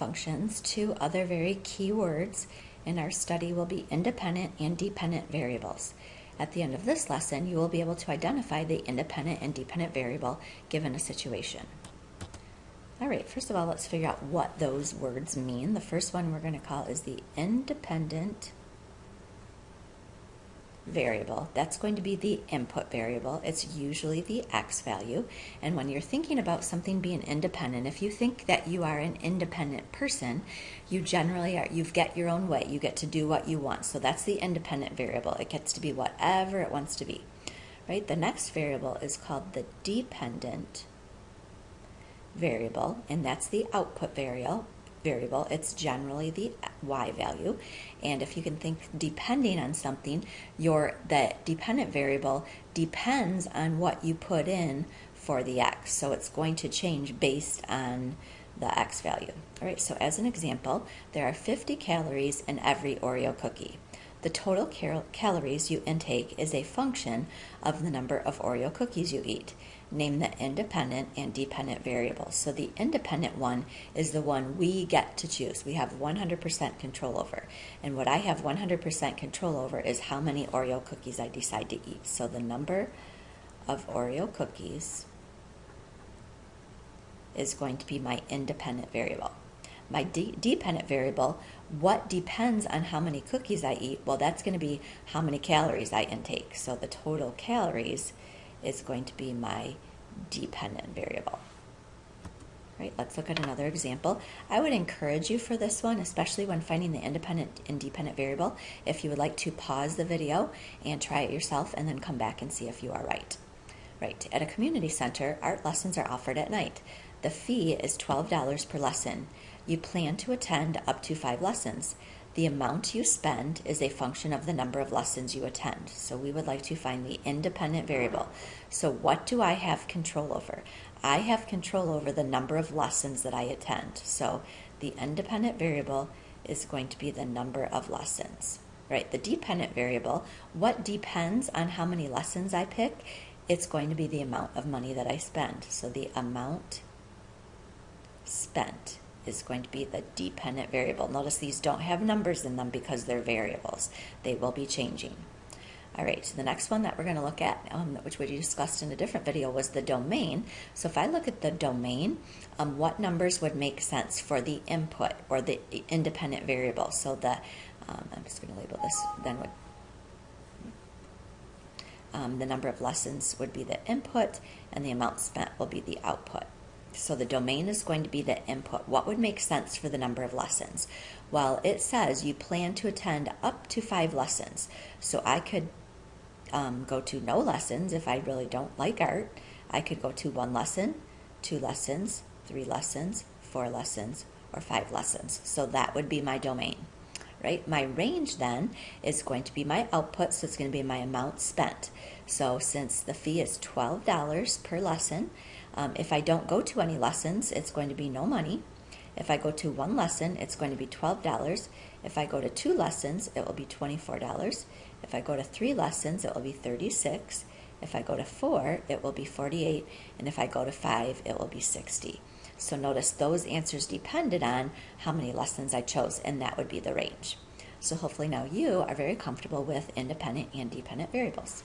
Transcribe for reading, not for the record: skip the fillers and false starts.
functions, two other very key words in our study will be independent and dependent variables. At the end of this lesson, you will be able to identify the independent and dependent variable given a situation. All right, first of all, let's figure out what those words mean. The first one we're going to call is the independent variable. That's going to be the input variable. It's usually the x value. And when you're thinking about something being independent, if you think that you are an independent person, you generally are, you get your own way. You get to do what you want. So that's the independent variable. It gets to be whatever it wants to be. Right? The next variable is called the dependent variable, and that's the output variable. It's generally the y value, and if you can think depending on something, that dependent variable depends on what you put in for the x, so it's going to change based on the x value. All right, so as an example, there are 50 calories in every Oreo cookie. The total calories you intake is a function of the number of Oreo cookies you eat. Name the independent and dependent variables. So the independent one is the one we get to choose. We have 100% control over. And what I have 100% control over is how many Oreo cookies I decide to eat. So the number of Oreo cookies is going to be my independent variable. My dependent variable, what depends on how many cookies I eat? Well, that's going to be how many calories I intake. So the total calories is going to be my dependent variable. Right, let's look at another example. I would encourage you for this one, especially when finding the independent and dependent variable, if you would like to pause the video and try it yourself and then come back and see if you are right. Right, at a community center, art lessons are offered at night. The fee is $12 per lesson. You plan to attend up to 5 lessons. The amount you spend is a function of the number of lessons you attend. So we would like to find the independent variable. So what do I have control over? I have control over the number of lessons that I attend. So the independent variable is going to be the number of lessons. Right? The dependent variable, what depends on how many lessons I pick? It's going to be the amount of money that I spend. So the amount spent is going to be the dependent variable. Notice these don't have numbers in them because they're variables. They will be changing. All right, so the next one that we're going to look at, which we discussed in a different video, was the domain. So if I look at the domain, what numbers would make sense for the input or the independent variable? So I'm just going to label this, then the number of lessons would be the input, and the amount spent will be the output. So the domain is going to be the input. What would make sense for the number of lessons? Well, it says you plan to attend up to 5 lessons. So I could go to no lessons if I really don't like art. I could go to 1 lesson, 2 lessons, 3 lessons, 4 lessons, or 5 lessons. So that would be my domain. Right? My range then is going to be my output, so it's going to be my amount spent. So since the fee is $12 per lesson, if I don't go to any lessons, it's going to be no money. If I go to 1 lesson, it's going to be $12. If I go to 2 lessons, it will be $24. If I go to 3 lessons, it will be $36. If I go to 4, it will be $48. And if I go to 5, it will be $60. So notice those answers depended on how many lessons I chose, and that would be the range. So hopefully now you are very comfortable with independent and dependent variables.